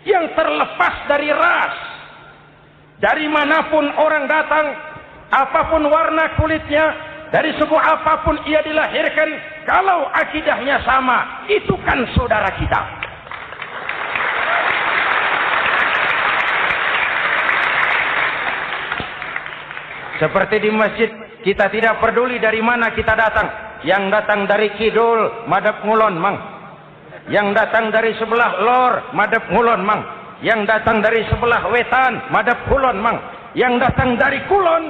yang terlepas dari ras. Dari manapun orang datang, apapun warna kulitnya, dari suku apapun ia dilahirkan, kalau akidahnya sama, itu kan saudara kita. Seperti di masjid, kita tidak peduli dari mana kita datang. Yang datang dari kidul, madhab ngulon mang. Yang datang dari sebelah lor, madhab ngulon mang. Yang datang dari sebelah wetan, madhab kulon mang. Yang datang dari kulon,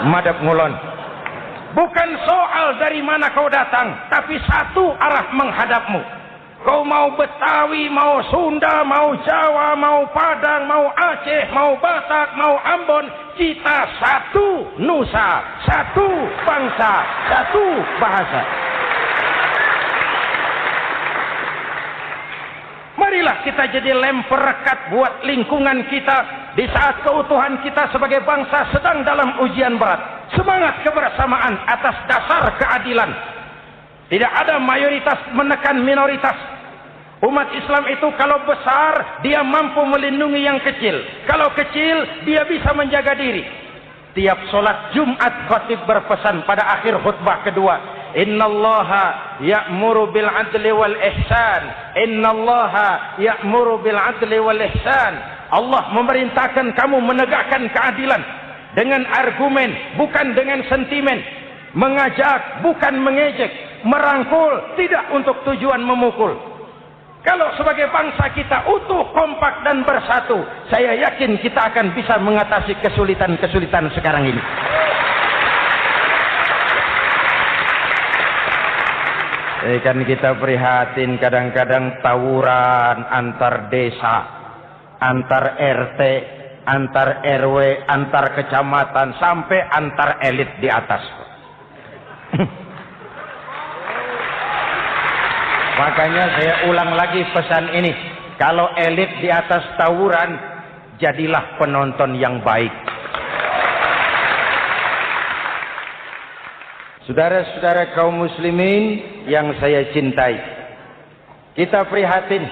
madhab ngulon. Bukan soal dari mana kau datang, tapi satu arah menghadapmu. Kau mau Betawi, mau Sunda, mau Jawa, mau Padang, mau Aceh, mau Batak, mau Ambon, kita satu nusa, satu bangsa, satu bahasa. Marilah kita jadi lem perekat buat lingkungan kita di saat keutuhan kita sebagai bangsa sedang dalam ujian berat. Semangat kebersamaan atas dasar keadilan. Tidak ada mayoritas menekan minoritas. Umat Islam itu kalau besar, dia mampu melindungi yang kecil. Kalau kecil, dia bisa menjaga diri. Tiap solat Jumat khatib berpesan pada akhir khutbah kedua, innallaha ya'muru bil adli wal ihsan. Innallaha ya'muru bil adli wal ihsan. Allah memerintahkan kamu menegakkan keadilan dengan argumen, bukan dengan sentimen. Mengajak, bukan mengejek. Merangkul, tidak untuk tujuan memukul. Kalau sebagai bangsa kita utuh, kompak dan bersatu, saya yakin kita akan bisa mengatasi kesulitan-kesulitan sekarang ini. Kan kita prihatin kadang-kadang tawuran antar desa, antar RT, antar RW, antar kecamatan, sampai antar elit di atas. Makanya saya ulang lagi pesan ini. Kalau elit di atas tawuran, jadilah penonton yang baik. Saudara-saudara kaum muslimin yang saya cintai, kita prihatin.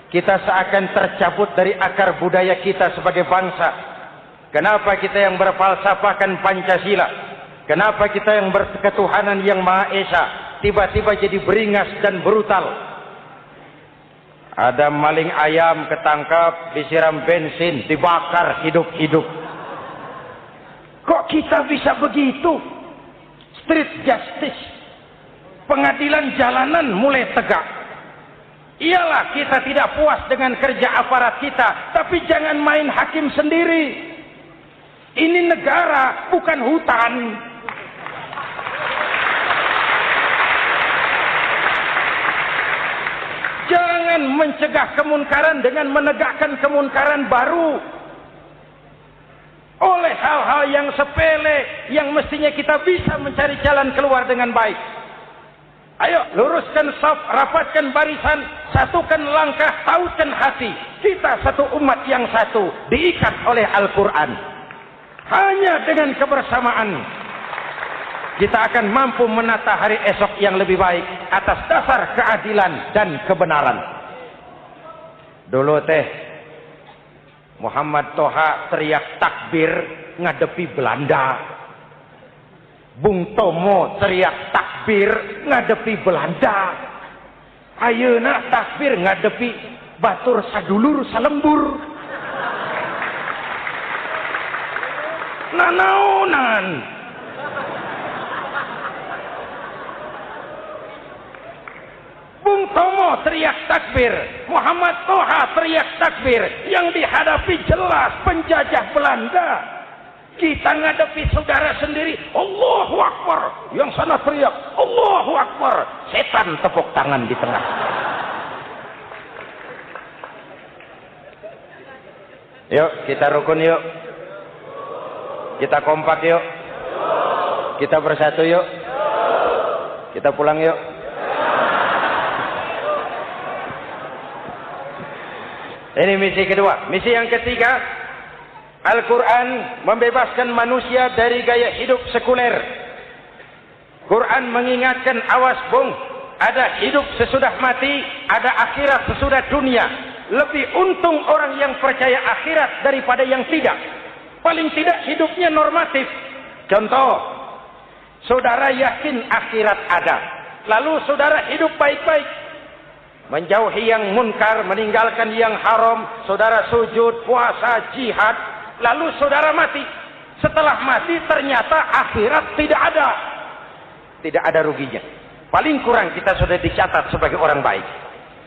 Kita seakan tercabut dari akar budaya kita sebagai bangsa. Kenapa kita yang berfalsafahkan Pancasila? Kenapa kita yang berketuhanan yang Maha Esa tiba-tiba jadi beringas dan brutal? Ada maling ayam ketangkap, disiram bensin, dibakar hidup-hidup. Kok kita bisa begitu? Street justice, pengadilan jalanan mulai tegak. Iyalah kita tidak puas dengan kerja aparat kita, tapi jangan main hakim sendiri. Ini negara, bukan hutan. Jangan mencegah kemunkaran dengan menegakkan kemunkaran baru. Oleh hal-hal yang sepele, yang mestinya kita bisa mencari jalan keluar dengan baik. Ayo, luruskan saf, rapatkan barisan, satukan langkah, tautkan hati. Kita satu umat yang satu, diikat oleh Al-Quran. Hanya dengan kebersamaan kita akan mampu menata hari esok yang lebih baik atas dasar keadilan dan kebenaran. Dulu Muhammad Toha teriak takbir ngadepi Belanda. Bung Tomo teriak takbir ngadepi Belanda. Ayeuna takbir ngadepi batur sadulur salembur. Nanaonan. Bung Tomo teriak takbir, Muhammad Toha teriak takbir, yang dihadapi jelas penjajah Belanda. Kita ngadepi saudara sendiri, Allahu Akbar, yang sana teriak Allahu Akbar, setan tepuk tangan di tengah. Yuk kita rukun yuk, kita kompak yuk, kita bersatu yuk, kita pulang yuk. Ini misi kedua. Misi yang ketiga, Al-Quran membebaskan manusia dari gaya hidup sekuler. Quran mengingatkan, awas bung, ada hidup sesudah mati, ada akhirat sesudah dunia. Lebih untung orang yang percaya akhirat daripada yang tidak. Paling tidak hidupnya normatif. Contoh, saudara yakin akhirat ada, lalu saudara hidup baik-baik, menjauhi yang munkar, meninggalkan yang haram, saudara sujud, puasa, jihad, lalu saudara mati. Setelah mati ternyata akhirat tidak ada. Tidak ada ruginya. Paling kurang kita sudah dicatat sebagai orang baik.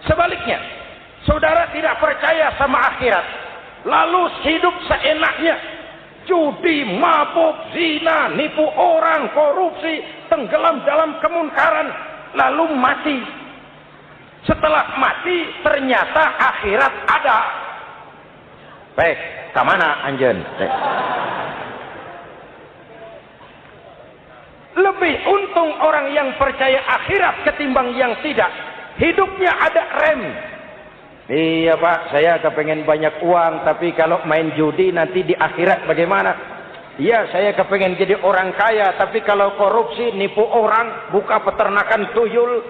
Sebaliknya, saudara tidak percaya sama akhirat, lalu hidup seenaknya, judi, mabuk, zina, nipu orang, korupsi, tenggelam dalam kemunkaran, lalu mati. Setelah mati ternyata akhirat ada. Baik, kemana anjen? Lebih untung orang yang percaya akhirat ketimbang yang tidak. Hidupnya ada rem. Iya Pak, saya kepengen banyak uang, tapi kalau main judi nanti di akhirat bagaimana? Iya, saya kepengen jadi orang kaya, tapi kalau korupsi, nipu orang, buka peternakan tuyul,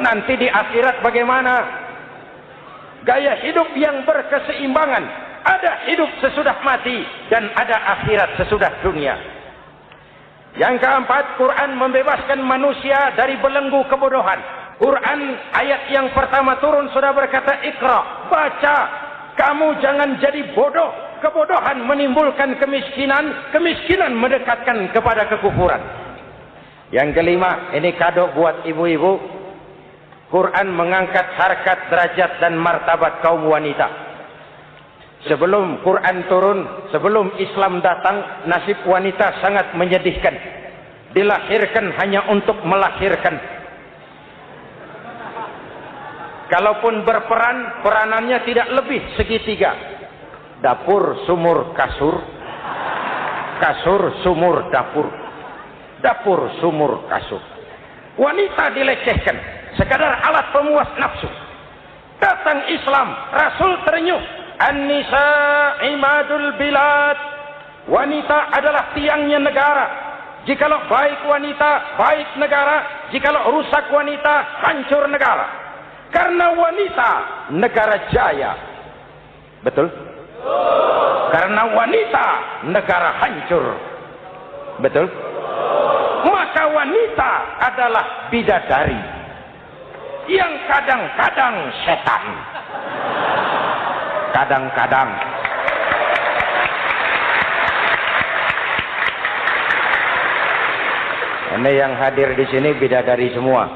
nanti di akhirat bagaimana? Gaya hidup yang berkeseimbangan. Ada hidup sesudah mati dan ada akhirat sesudah dunia. Yang keempat, Quran membebaskan manusia dari belenggu kebodohan. Quran ayat yang pertama turun sudah berkata, Iqra, baca, kamu jangan jadi bodoh. Kebodohan menimbulkan kemiskinan, kemiskinan mendekatkan kepada kekufuran. Yang kelima, ini kado buat ibu-ibu, Quran mengangkat harkat, derajat dan martabat kaum wanita. Sebelum Quran turun, sebelum Islam datang, nasib wanita sangat menyedihkan. Dilahirkan hanya untuk melahirkan. Kalaupun berperan, peranannya tidak lebih segitiga. Dapur, sumur, kasur. Kasur, sumur, dapur. Dapur, sumur, kasur. Wanita dilecehkan, sekadar alat pemuas nafsu. Datang Islam, Rasul terenyuh. An-nisa imadul bilad. Wanita adalah tiangnya negara. Jikalau baik wanita, baik negara. Jikalau rusak wanita, hancur negara. Karena wanita, negara jaya. Betul? Karena wanita, negara hancur. Betul? Maka wanita adalah bidadari yang kadang-kadang setan. Kadang-kadang. Ini yang hadir di sini bidadari semua.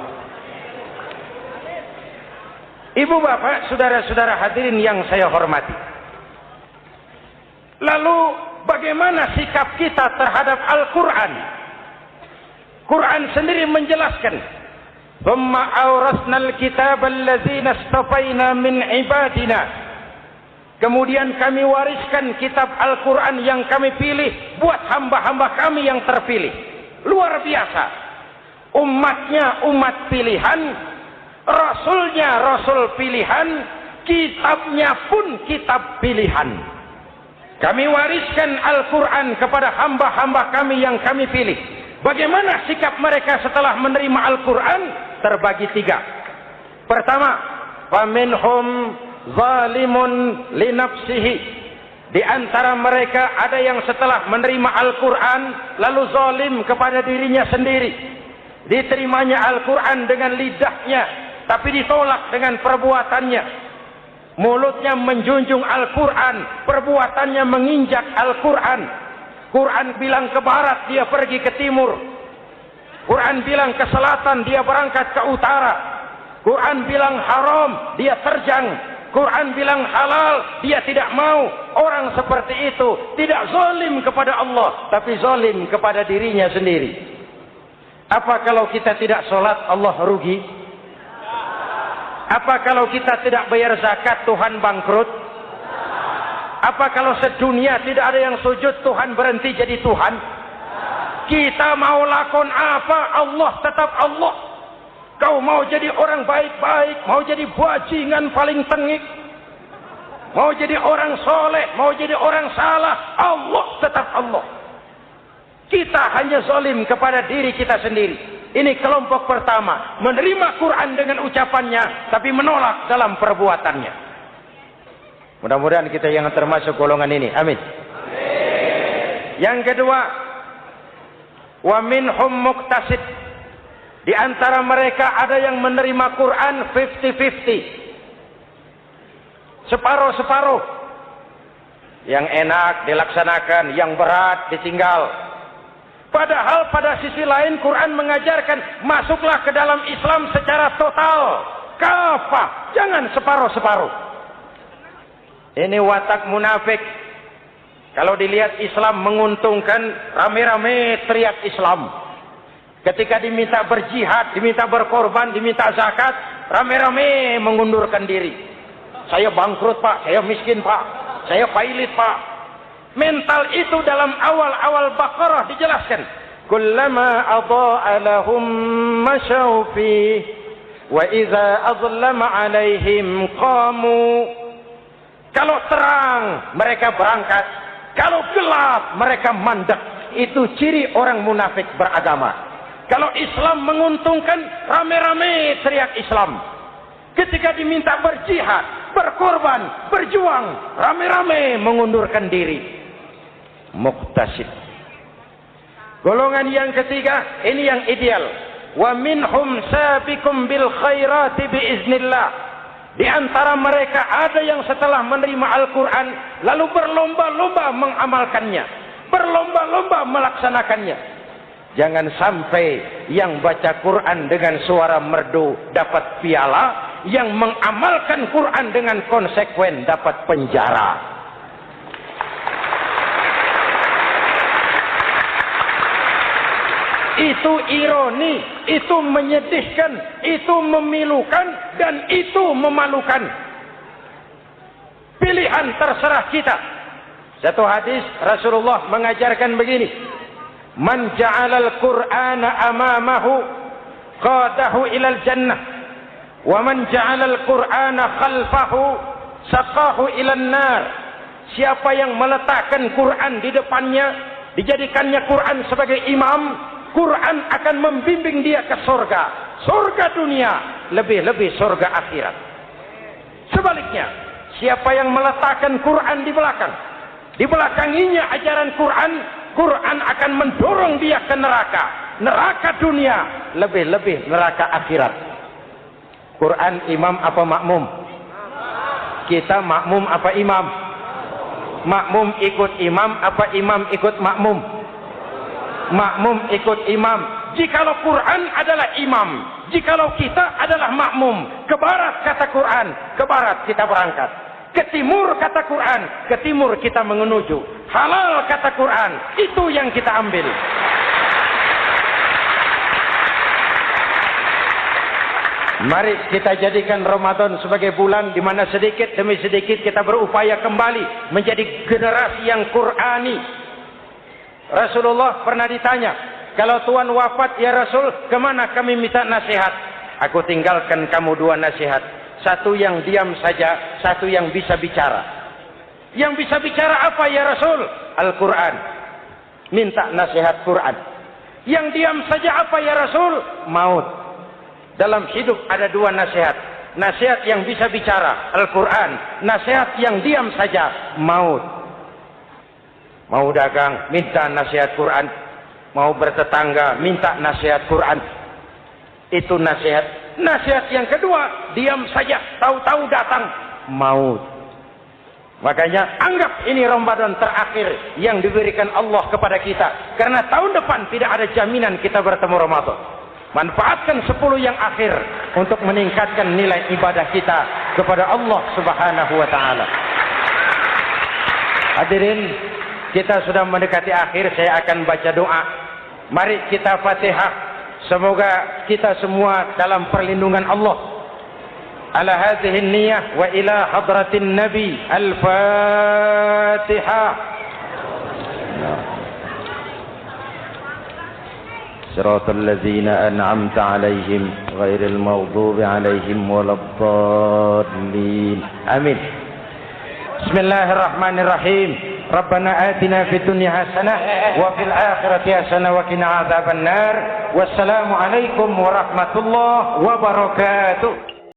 Ibu bapak, saudara-saudara hadirin yang saya hormati. Lalu bagaimana sikap kita terhadap Al-Quran? Quran sendiri menjelaskan, "Thumma awrasnal kitaba allazina istafaina min ibadina." Kemudian kami wariskan kitab Al-Quran yang kami pilih buat hamba-hamba kami yang terpilih. Luar biasa. Umatnya umat pilihan. Rasulnya Rasul pilihan, kitabnya pun kitab pilihan. Kami wariskan Al-Quran kepada hamba-hamba kami yang kami pilih. Bagaimana sikap mereka setelah menerima Al-Quran? Terbagi tiga. Pertama, faminhum zalimun linafsihi. Di antara mereka ada yang setelah menerima Al-Quran lalu zalim kepada dirinya sendiri. Diterimanya Al-Quran dengan lidahnya, tapi ditolak dengan perbuatannya. Mulutnya menjunjung Al-Quran, perbuatannya menginjak Al-Quran. Quran bilang ke barat, dia pergi ke timur. Quran bilang ke selatan, dia berangkat ke utara. Quran bilang haram, dia terjang. Quran bilang halal, dia tidak mau. Orang seperti itu tidak zalim kepada Allah, tapi zalim kepada dirinya sendiri. Apa kalau kita tidak sholat, Allah rugi? Apa kalau kita tidak bayar zakat, Tuhan bangkrut? Apa kalau sedunia tidak ada yang sujud, Tuhan berhenti jadi Tuhan? Kita mau lakon apa, Allah tetap Allah. Kau mau jadi orang baik-baik, mau jadi bajingan paling tengik, mau jadi orang soleh, mau jadi orang salah, Allah tetap Allah. Kita hanya zalim kepada diri kita sendiri. Ini kelompok pertama, menerima Quran dengan ucapannya, tapi menolak dalam perbuatannya. Mudah-mudahan kita yang termasuk golongan ini. Amin. Yang kedua, wa minhum muqtasid. Di antara mereka ada yang menerima Quran 50-50. Separuh-separuh. Yang enak dilaksanakan, yang berat ditinggal. Padahal pada sisi lain Quran mengajarkan masuklah ke dalam Islam secara total, kafah, jangan separuh-separuh. Ini watak munafik. Kalau dilihat Islam menguntungkan, rame-rame teriak Islam. Ketika diminta berjihad, diminta berkorban, diminta zakat, rame-rame mengundurkan diri. Saya bangkrut Pak, saya miskin Pak, saya pailit Pak. Mental itu dalam awal-awal Baqarah dijelaskan. Kullama adha'a lahum mashaw fi wa idza adlama 'alaihim qamu. Kalau terang mereka berangkat, kalau gelap mereka mandek. Itu ciri orang munafik beragama. Kalau Islam menguntungkan, rame-rame teriak Islam. Ketika diminta berjihad, berkorban, berjuang, rame-rame mengundurkan diri. Muqtasid. Golongan yang ketiga, ini yang ideal. Wa minhum sabiqum bil khairati biiznillah. Di antara mereka ada yang setelah menerima Al-Quran lalu berlomba-lomba mengamalkannya, berlomba-lomba melaksanakannya. Jangan sampai yang baca Quran dengan suara merdu dapat piala, yang mengamalkan Quran dengan konsekuen dapat penjara. Itu ironi, itu menyedihkan, itu memilukan, dan itu memalukan. Pilihan terserah kita. Satu hadis Rasulullah mengajarkan begini. Man ja'alal Qur'ana amamahu qadahu ilal jannah. Wa man ja'alal Qur'ana khalfahu saqahu ilan nar. Siapa yang meletakkan Quran di depannya, dijadikannya Quran sebagai imam, Quran akan membimbing dia ke surga. Surga dunia, lebih-lebih surga akhirat. Sebaliknya, siapa yang meletakkan Quran di belakang, dibelakanginya ajaran Quran, Quran akan mendorong dia ke neraka. Neraka dunia, lebih-lebih neraka akhirat. Quran imam apa makmum? Kita makmum apa imam? Makmum ikut imam apa imam ikut makmum? Makmum ikut imam. Jikalau Quran adalah imam, jikalau kita adalah makmum. Ke barat kata Quran, ke barat kita berangkat. Ke timur kata Quran, ke timur kita menuju. Halal kata Quran, itu yang kita ambil. Mari kita jadikan Ramadan sebagai bulan di mana sedikit demi sedikit kita berupaya kembali menjadi generasi yang Qurani. Rasulullah pernah ditanya, kalau Tuhan wafat ya Rasul, kemana kami minta nasihat? Aku tinggalkan kamu dua nasihat. Satu yang diam saja, satu yang bisa bicara. Yang bisa bicara apa ya Rasul? Al-Quran. Minta nasihat Quran. Yang diam saja apa ya Rasul? Maut. Dalam hidup ada dua nasihat. Nasihat yang bisa bicara, Al-Quran. Nasihat yang diam saja, maut. Mau dagang, minta nasihat Quran. Mau bertetangga, minta nasihat Quran. Itu nasihat. Nasihat yang kedua, diam saja, tahu-tahu datang maut. Makanya anggap ini Ramadan terakhir yang diberikan Allah kepada kita. Karena tahun depan tidak ada jaminan kita bertemu Ramadan. Manfaatkan 10 yang akhir untuk meningkatkan nilai ibadah kita kepada Allah Subhanahu wa taala. Hadirin, kita sudah mendekati akhir, saya akan baca doa. Mari kita Fatihah. Semoga kita semua dalam perlindungan Allah. Ala hadhihi niyyah wa ila hadratin Nabi. Al-Fatihah. Siratal ladzina an'amta 'alaihim ghairil maghdubi 'alaihim waladdallin. Amin. Bismillahirrahmanirrahim. Rabbana atina fid dunya hasanah wa fil akhirati hasanah wa qina adzabannar. Wassalamu alaikum warahmatullahi wabarakatuh.